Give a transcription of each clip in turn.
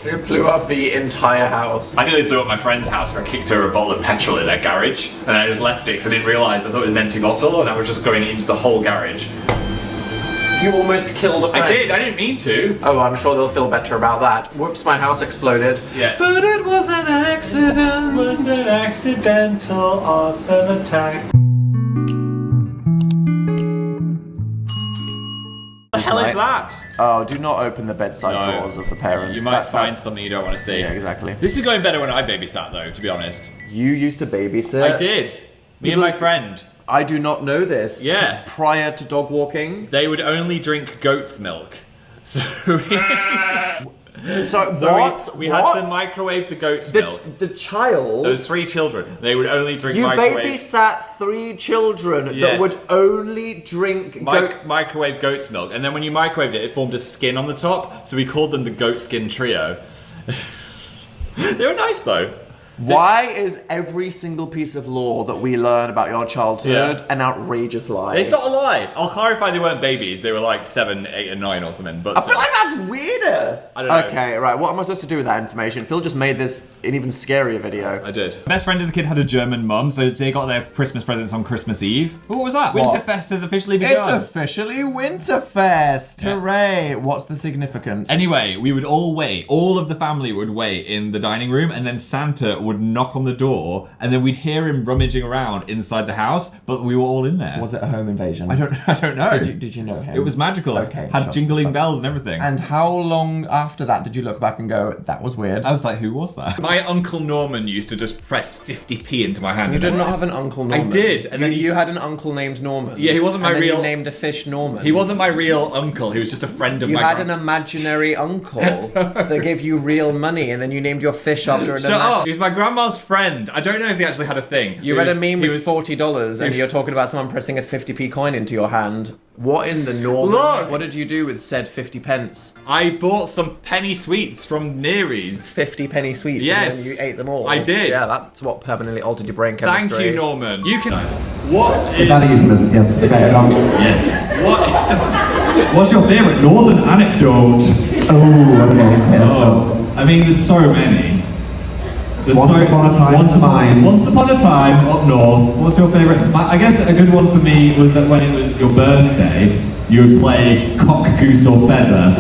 It blew up the entire house. I nearly blew up my friend's house where I kicked over a bottle of petrol in their garage, and I just left it because I didn't realise. I thought it was an empty bottle, and I was just going into the whole garage. You almost killed a friend. I did, I didn't mean to. Oh, I'm sure they'll feel better about that. Whoops, my house exploded. Yeah. But it was an accident. It was an accidental arson attack. What the hell is that? Oh, do not open the bedside drawers of the parents. You might find something you don't want to see. Yeah, exactly. This is going better when I babysat, though, to be honest. You used to babysit? I did. Me and my friend. I do not know this. Yeah. Prior to dog walking? They would only drink goat's milk. So we had to microwave the goat's milk. The child? Those 3 children. They would only drink You microwave. babysat 3 children that Yes. would only drink microwave goat's milk. And then when you microwaved it, it formed a skin on the top. So we called them the goat skin trio. They were nice though. Why is every single piece of lore that we learn about your childhood an outrageous lie? It's not a lie. I'll clarify they weren't babies. They were like 7, 8, and 9 or something. But I feel like that's weirder. I don't know. Okay, right. What am I supposed to do with that information? Phil just made this an even scarier video. I did. Best friend as a kid had a German mum, so they got their Christmas presents on Christmas Eve. What was that? What? Winterfest has officially begun. It's officially Winterfest. Yeah. Hooray. What's the significance? Anyway, we would all wait. All of the family would wait in the dining room, and then Santa would knock on the door, and then we'd hear him rummaging around inside the house, but we were all in there. Was it a home invasion? I don't know. Did you know him? It was magical. Okay. Had jingling bells and everything. And how long after that did you look back and go, that was weird? I was like, who was that? My Uncle Norman used to just press 50p into my hand. You did not have an Uncle Norman. I did. And then you had an uncle named Norman. Yeah, he wasn't my real... you named a fish Norman. He wasn't my real uncle. He was just a friend of you my... You had an imaginary uncle that gave you real money, and then you named your fish after an... Shut up! He was my grandma's friend. I don't know if he actually had a thing. You read a meme with $40 and you're talking about someone pressing a 50p coin into your hand. What in the Norman? Look! What did you do with said 50 pence? I bought some penny sweets from Neary's. 50 penny sweets? Yes. And then you ate them all? I did. Yeah, that's what permanently altered your brain chemistry. Thank you, Norman. You can... What Is that a euphemism? Yes. Okay, Yes. What? What's your favourite northern anecdote? Oh, okay. Yes, Oh, I mean, there's so many. Once upon a time, Once upon a time up north. What's your favourite? I guess a good one for me was that when it was your birthday, you would play cock, goose, or feather,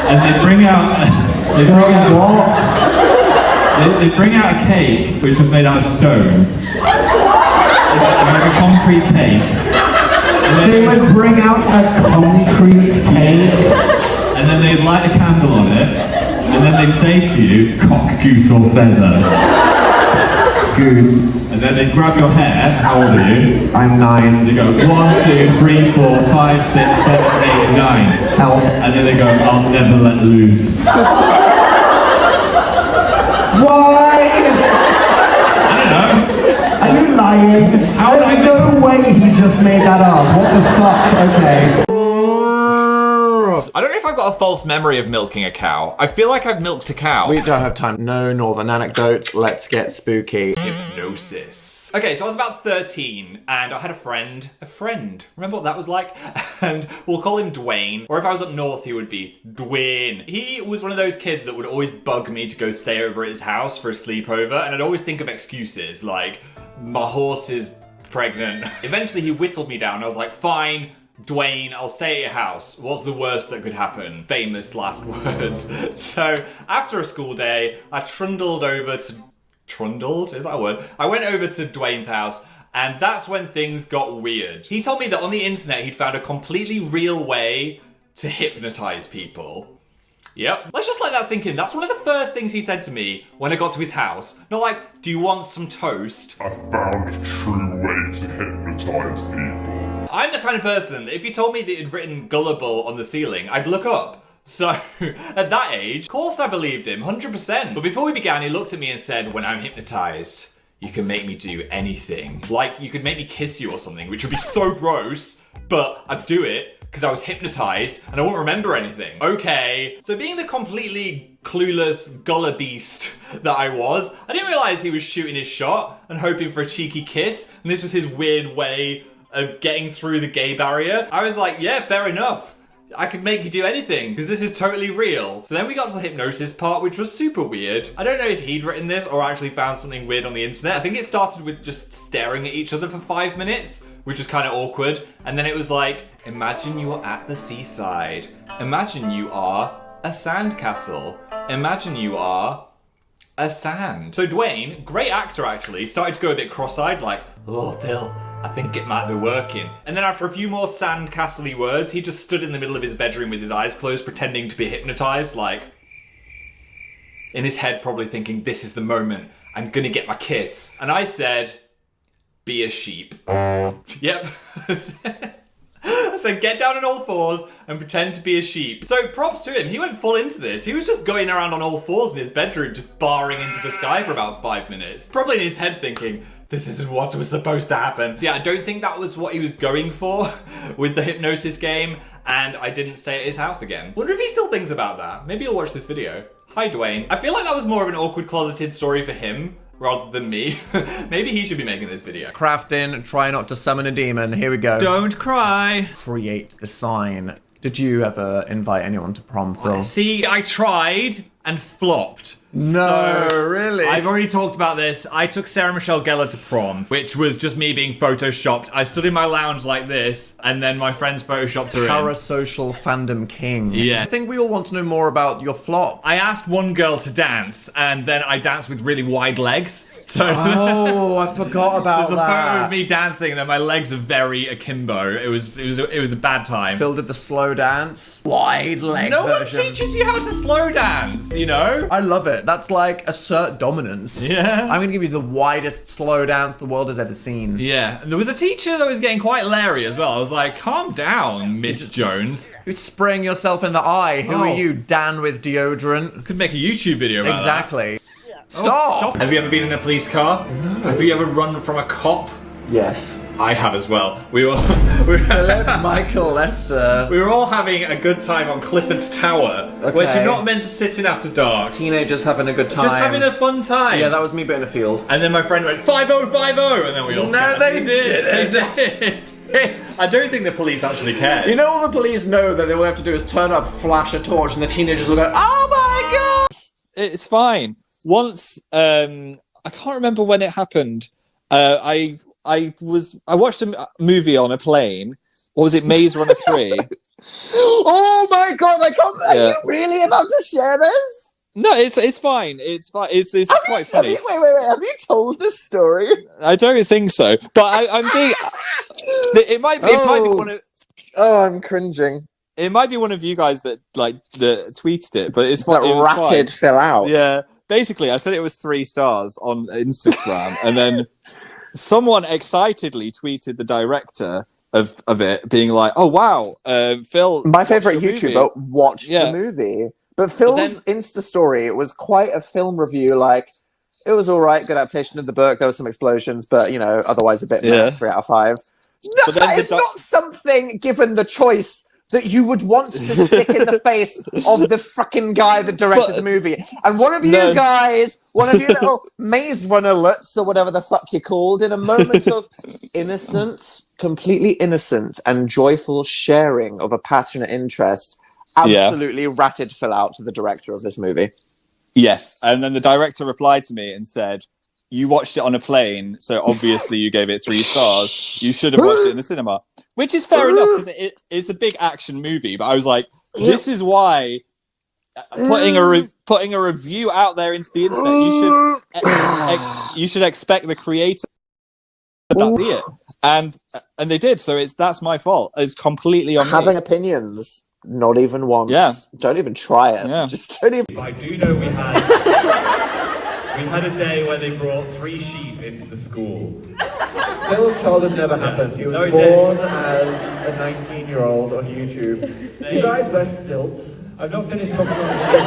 and they bring out a cake which was made out of stone. It's like a concrete cake. They would bring out a concrete cake. And then they'd light a candle on it, and then they'd say to you, cock, goose, or feather. Goose. And then they'd grab your hair. How old are you? I'm 9. They go 1, 2, 3, 4, 5, 6, 7, 8, 9. Help. And then they go, I'll never let loose. Why? I don't know. Are you lying? There's no way he just made that up. What the fuck? Okay. I don't know if I've got a false memory of milking a cow. I feel like I've milked a cow. We don't have time. No northern anecdotes. Let's get spooky. Hypnosis. Okay, so I was about 13 and I had a friend. Remember what that was like? And we'll call him Dwayne. Or if I was up north, he would be Dwayne. He was one of those kids that would always bug me to go stay over at his house for a sleepover. And I'd always think of excuses like, my horse is pregnant. Eventually he whittled me down. I was like, fine. Dwayne, I'll stay at your house. What's the worst that could happen? Famous last words. So, after a school day, I trundled over to... Trundled? Is that a word? I went over to Dwayne's house, and that's when things got weird. He told me that on the internet he'd found a completely real way to hypnotize people. Yep. Let's just let that sink in. That's one of the first things he said to me when I got to his house. Not like, do you want some toast? I found a true way to hypnotize people. I'm the kind of person that if you told me that you'd written gullible on the ceiling, I'd look up. So, at that age, of course I believed him, 100%. But before we began, he looked at me and said, when I'm hypnotized, you can make me do anything. Like, you could make me kiss you or something, which would be so gross, but I'd do it because I was hypnotized and I won't remember anything. Okay. So being the completely clueless gullah beast that I was, I didn't realize he was shooting his shot and hoping for a cheeky kiss, and this was his weird way of getting through the gay barrier. I was like, yeah, fair enough. I could make you do anything because this is totally real. So then we got to the hypnosis part, which was super weird. I don't know if he'd written this or actually found something weird on the internet. I think it started with just staring at each other for 5 minutes, which was kind of awkward. And then it was like, imagine you're at the seaside. Imagine you are a sandcastle. Imagine you are a sand. So Dwayne, great actor actually, started to go a bit cross-eyed like, oh, Phil, I think it might be working. And then after a few more sandcastle-y words, he just stood in the middle of his bedroom with his eyes closed, pretending to be hypnotized, like, in his head probably thinking, this is the moment, I'm gonna get my kiss. And I said, be a sheep. Yep. I said, get down on all fours and pretend to be a sheep. So props to him, he went full into this. He was just going around on all fours in his bedroom, just barring into the sky for about 5 minutes. Probably in his head thinking, this isn't what was supposed to happen. So yeah, I don't think that was what he was going for with the hypnosis game, and I didn't stay at his house again. Wonder if he still thinks about that. Maybe he'll watch this video. Hi, Dwayne. I feel like that was more of an awkward closeted story for him rather than me. Maybe he should be making this video. Crafting, try not to summon a demon. Here we go. Don't cry. Create the sign. Did you ever invite anyone to prom, Phil? See, I tried and flopped. No, really? I've already talked about this. I took Sarah Michelle Gellar to prom, which was just me being photoshopped. I stood in my lounge like this, and then my friends photoshopped her in. Parasocial fandom king. Yeah. I think we all want to know more about your flop. I asked one girl to dance, and then I danced with really wide legs. So Oh, I forgot about there's a that. photo of me dancing, and then my legs are very akimbo. It was a bad time. Phil did the slow dance. Wide leg No one version. teaches you how to slow dance, you know? I love it. That's like assert dominance. Yeah. I'm gonna give you the widest slow dance the world has ever seen. Yeah, and there was a teacher that was getting quite leery as well. I was like, calm down, Miss Jones. You're spraying yourself in the eye. Who are Oh. you, Dan with deodorant? Could make a YouTube video about that. Exactly. Oh, Stop! Have you ever been in a police car? No. Have you ever run from a cop? Yes. I have as well. We were Philip Michael Lester. we were all having a good time on Clifford's Tower, which Okay. you're not meant to sit in after dark. Teenagers having a good time. Just having a fun time. Yeah, that was me but in a field. And then my friend went 5050, and then we all No, scattered. they did. They did. I don't think the police actually cared. You know, all the police know that all they have to do is turn up, flash a torch, and the teenagers will go, "Oh my god!" It's fine. Once, I can't remember when it happened. I watched a movie on a plane. What was it, Maze Runner 3? Oh my god, I can't. Are Yeah. you really about to share this? No, it's fine. It's fine. It's quite funny. Wait. Have you told this story? I don't think so, but I'm being. It might be one of. Oh, I'm cringing. It might be one of you guys that tweeted it, but it's That it was ratted fine. Phil out. Yeah, basically, I said it was 3 stars on Instagram, and then someone excitedly tweeted the director of it, being like, "Oh wow, Phil." My favorite watched your movie." YouTuber watched Yeah. the movie, but Phil's Insta story was quite a film review. Like, it was all right, good adaptation of the book. There were some explosions, but you know, otherwise a bit Yeah. 3 out of 5. No, But then that the is not something, given the choice, that you would want to stick in the face of the fucking guy that directed the movie. And one of you No. guys, one of you little maze runnerlets or whatever the fuck you're called, in a moment of innocent, completely innocent and joyful sharing of a passionate interest, absolutely ratted Phil out to the director of this movie. Yes, and then the director replied to me and said, "You watched it on a plane, so obviously you gave it 3 stars. You should have watched it in the cinema." Which is fair enough, because it's a big action movie. But I was like, this is why putting a review out there into the internet, you should expect the creator to see it, and they did. So that's my fault. It's completely on Having me. opinions, not even once. Yeah. Don't even try it. Yeah. Just don't even. I do know we had a day where they brought 3 sheep into the school. Phil's childhood never happened. He was No, it born as a 19-year-old on YouTube. Do you guys wear stilts? I've not finished talking about the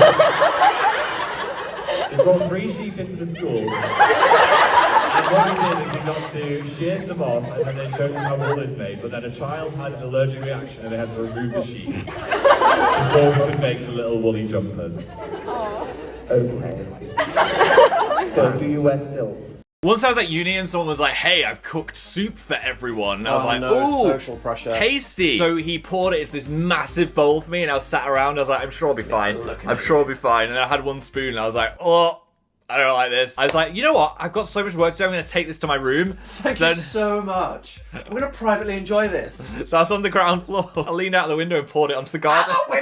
sheep. They brought 3 sheep into the school. And what we did is we got to shear some off, and then they showed us how wool is made. But then a child had an allergic reaction, and they had to remove the sheep before we could make the little woolly jumpers. Okay. So do you wear stilts? Once I was at uni and someone was like, hey, I've cooked soup for everyone. And I was like, no, ooh, social pressure. tasty. So he poured it into this massive bowl for me and I was sat around. I was like, I'm sure I'll be fine. I'm sure I'll be fine. And I had one spoon and I was like, oh, I don't like this. I was like, you know what? I've got so much work to do. I'm going to take this to my room. Thank you so much. I'm going to privately enjoy this. So I was on the ground floor. I leaned out the window and poured it onto the garden. Out the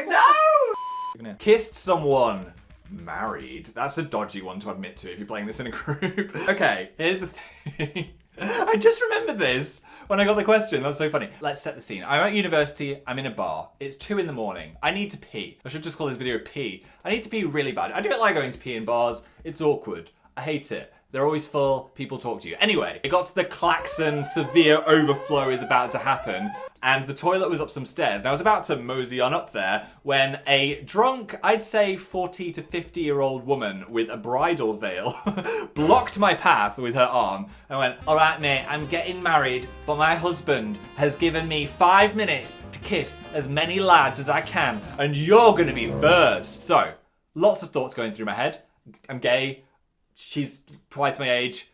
window! Kissed someone. Married. That's a dodgy one to admit to if you're playing this in a group. Okay, here's the thing. I just remembered this when I got the question. That's so funny. Let's set the scene. I'm at university. I'm in a bar. It's 2 in the morning. I need to pee. I should just call this video pee. I need to pee really bad. I don't like going to pee in bars. It's awkward. I hate it. They're always full. People talk to you. Anyway, it got to the klaxon. Severe overflow is about to happen. And the toilet was up some stairs. And I was about to mosey on up there when a drunk, I'd say 40 to 50-year-old woman with a bridal veil blocked my path with her arm and went, all right, mate, I'm getting married, but my husband has given me 5 minutes to kiss as many lads as I can, and you're going to be first. So, lots of thoughts going through my head. I'm gay. She's twice my age.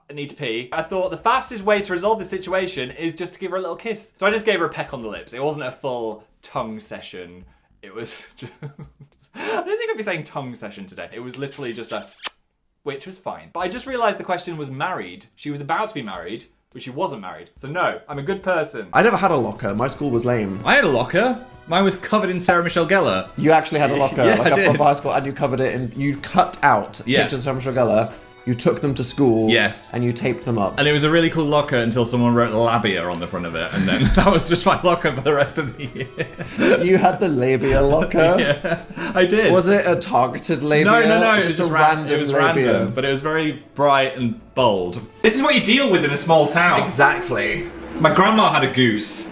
I need to pee. I thought the fastest way to resolve the situation is just to give her a little kiss. So I just gave her a peck on the lips. It wasn't a full tongue session. It was just... I don't think I'd be saying tongue session today. It was literally just a... which was fine. But I just realised the question was married. She was about to be married, but she wasn't married. So no, I'm a good person. I never had a locker. My school was lame. I had a locker. Mine was covered in Sarah Michelle Gellar. You actually had a locker, Yeah, like I up from did. high school, and you covered it in. You cut out pictures from Michelle Gellar. You took them to school. Yes. And you taped them up. And it was a really cool locker until someone wrote labia on the front of it, and then that was just my locker for the rest of the year. You had the labia locker. Yeah, I did. Was it a targeted labia? No. It Just was a random It was labia. random, but it was very bright and bold. This is what you deal with in a small town. Exactly. My grandma had a goose.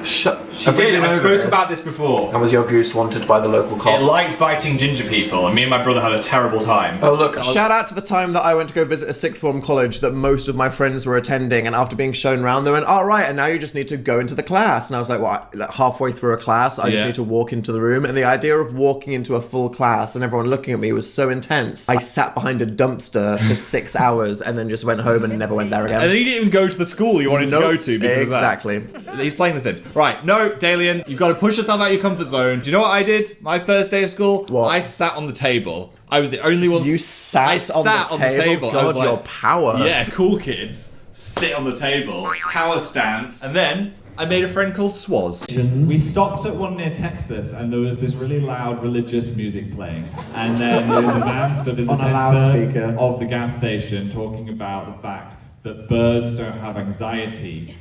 She I spoke about this before. And was your goose wanted by the local It cops? liked biting ginger people, and me and my brother had a terrible time. Oh, look. Shout out to the time that I went to go visit a sixth form college that most of my friends were attending, and after being shown around, they went, "All right, and now you just need to go into the class." And I was like, "What? Like halfway through a class, I just Yeah. need to walk into the room." And the idea of walking into a full class and everyone looking at me was so intense. I sat behind a dumpster for 6 hours and then just went home and never went there again. And then you didn't even go to the school you wanted to go to because exactly. of that. He's playing this in. Right, no, Dalian, you've got to push yourself out of your comfort zone. Do you know what I did? My first day of school? What? I sat on the table. I was the only one. You sat on the table? I was God, your power. Yeah, cool kids. Sit on the table. Power stance. And then I made a friend called Swaz. We stopped at one near Texas and there was this really loud religious music playing. And then there was a man stood in the On a center loudspeaker. of the gas station talking about the fact that birds don't have anxiety.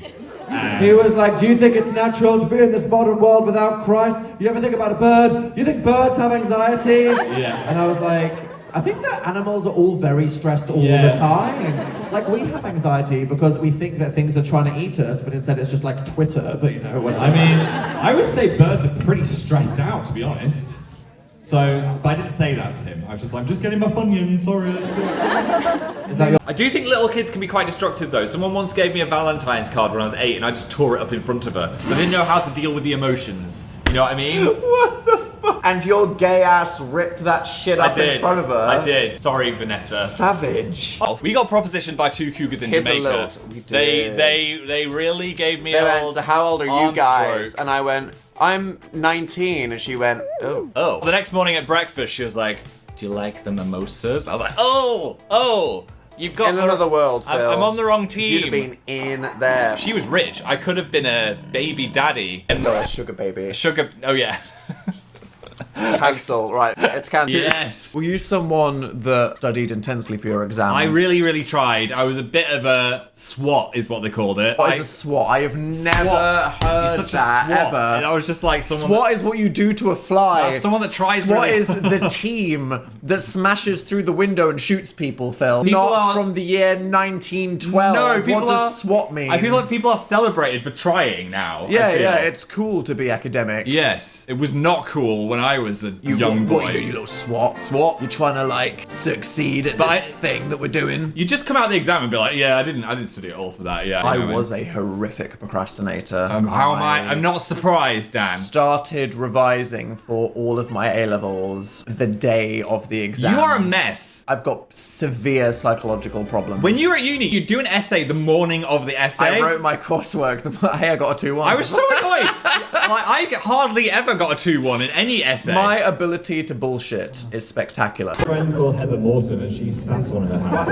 And He was like, do you think it's natural to be in this modern world without Christ? You ever think about a bird? You think birds have anxiety? Yeah. And I was like, I think that animals are all very stressed all Yeah. the time. Like, we have anxiety because we think that things are trying to eat us, but instead it's just like Twitter, but you know, whatever. I mean, I would say birds are pretty stressed out, to be honest. So, but I didn't say that to him. I was just like, I'm just getting my Funyuns, sorry. Is that your I do think little kids can be quite destructive though. Someone once gave me a Valentine's card when I was 8 and I just tore it up in front of her. I didn't know how to deal with the emotions. You know what I mean? What the fuck? And your gay ass ripped that shit up in front of her. I did. Sorry, Vanessa. Savage. Oh, we got propositioned by 2 cougars in Here's a Jamaica. lilt. We did. They really gave me They a went, old so how old are you arm guys? stroke. And I went, I'm 19. And she went, oh. Oh. The next morning at breakfast, she was like, do you like the mimosas? I was like, oh, you've got... In another world, Phil. I'm on the wrong team. You'd have been in there. She was rich. I could have been a baby daddy. And Phil, a sugar baby. sugar... Oh, yeah. Cancel. Right, it's cancelled. Yes. Were you someone that studied intensely for your exams? I really, really tried. I was a bit of a SWAT, is what they called it. What is a SWAT? I have never heard You're such that a SWAT. ever. And I was just like someone... SWAT is what you do to a fly. someone that tries SWAT really- is the team that smashes through the window and shoots people, Phil. People Not are- from the year 1912. No, people what are... does SWAT mean? I feel like people are celebrated for trying now. I yeah, feel. yeah, it's cool to be academic. Yes. It was not cool when I was as a young boy. What you do, you little swat? Swat? You're trying to like succeed at this thing that we're doing. You just come out of the exam and be like, yeah, I didn't study at all for that. Yeah, I was a horrific procrastinator. How am I? I'm not surprised, Dan. Started revising for all of my A-levels the day of the exam. You are a mess. I've got severe psychological problems. When you were at uni, you do an essay the morning of the essay. I wrote my coursework. Hey, I got a 2-1. I was so annoyed. Like, I hardly ever got a 2-1 in any essay. My ability to bullshit is spectacular. A friend called Heather Morton, and she sat on her hands.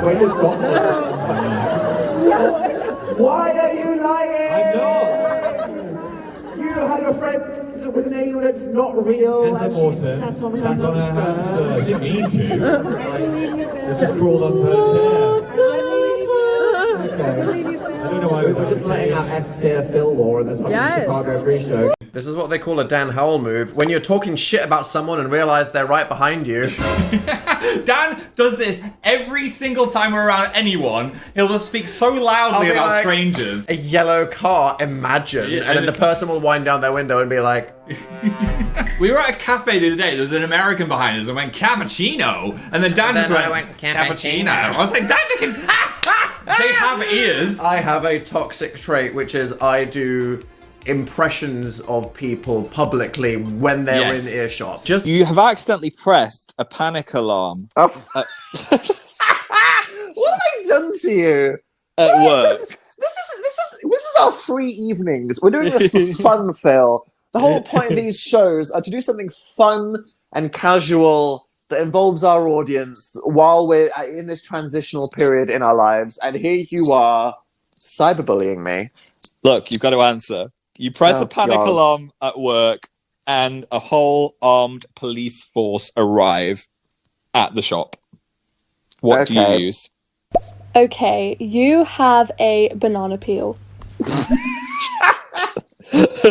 Why are you lying? I'm not. You had a friend with a name that's not real, Heather and Morton she sat on her sat on her hamster. hamster. She didn't mean to. It just crawled onto her chair. I don't know why We're just letting out S-tier Phil lore in this fucking Chicago pre-show. This is what they call a Dan Howell move. When you're talking shit about someone and realize they're right behind you. Dan does this every single time we're around anyone. He'll just speak so loudly about like, strangers. A yellow car, imagine. Yeah, and then the person will wind down their window and be like... We were at a cafe the other day. There was an American behind us and went, cappuccino. And then Dan just went, cappuccino. I was like, Dan, they have ears. I have a toxic trait, which is I do impressions of people publicly when they're in earshot. Just You have accidentally pressed a panic alarm What have I done to you? at work. This is our free evenings. We're doing this for fun, Phil. The whole point of these shows are to do something fun and casual that involves our audience while we're in this transitional period in our lives. And here you are, cyberbullying me. Look, you've got to answer. You press Oh, a panic God. alarm at work, and a whole armed police force arrive at the shop. What do you Okay. use? Okay, you have a banana peel.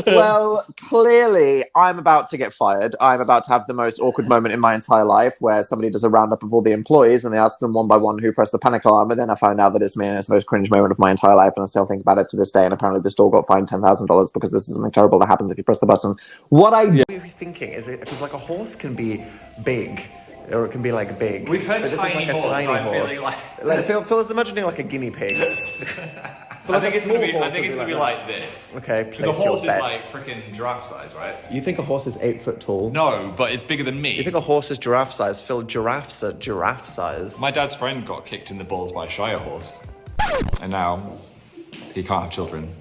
Well, clearly, I'm about to get fired. I'm about to have the most awkward moment in my entire life where somebody does a roundup of all the employees and they ask them one by one who pressed the panic alarm. And then I found out that it's me, and it's the most cringe moment of my entire life. And I still think about it to this day. And apparently, the store got fined $10,000 because this is something terrible that happens if you press the button. What I do. What are we thinking? Is it because like a horse can be big, or it can be like big. We've heard But this is tiny like a horse, tiny so I'm horse. feeling like... Phil is imagining like a guinea pig. I think it's gonna be. small I think horse it's would gonna be be like like this. Okay, Because place a horse your is bets. like freaking giraffe size, right? You think a horse is 8 foot tall? No, but it's bigger than me. You think a horse is giraffe size? Phil, giraffes are giraffe size. My dad's friend got kicked in the balls by a shire horse, and now he can't have children.